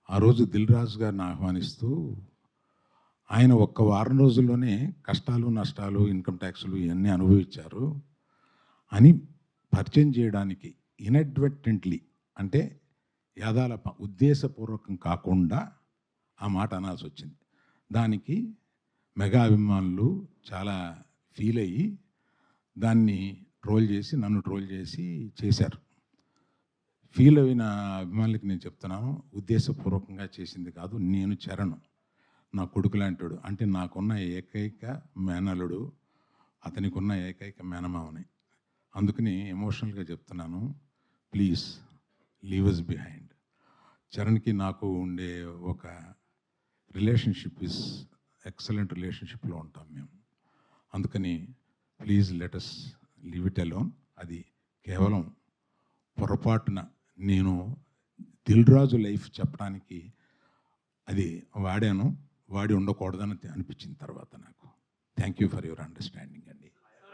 ఆ రోజు దిల్ రాజు గారిని ఆహ్వానిస్తూ ఆయన ఒక్క వారం రోజుల్లోనే కష్టాలు, నష్టాలు, ఇన్కమ్ ట్యాక్స్‌లు ఇయన్నీ అనుభవించారు అని పరిచయం చేయడానికి ఇనడ్వర్టెంట్‌లీ అంటే ఉద్దేశపూర్వకం కాకుండా ఆ మాట అనాల్సొచ్చింది. దానికి మెగా అభిమానులు చాలా ఫీల్ అయ్యి దాన్ని నన్ను ట్రోల్ చేసి చేశారు. ఫీల్ అయిన అభిమానులకి నేను చెప్తున్నాను, ఉద్దేశపూర్వకంగా చేసింది కాదు. నేను చరణ్ నా కొడుకు లాంటోడు. అంటే నాకున్న ఏకైక మేనల్లుడు, అతనికి ఉన్న ఏకైక మేనమామని. అందుకని ఎమోషనల్గా చెప్తున్నాను, ప్లీజ్ లీవ్ అస్ బిహైండ్. చరణ్కి నాకు ఉండే ఒక రిలేషన్షిప్ ఇస్ ఎక్సలెంట్ రిలేషన్షిప్లో ఉంటాం మేము. అందుకని please let us leave it alone. అది కేవలం పొరపాటున నేను దిల్ రాజు లైఫ్ చెప్పడానికి అది వాడి ఉండకూడదని అనిపించిన తర్వాత నాకు. Thank you for your understanding.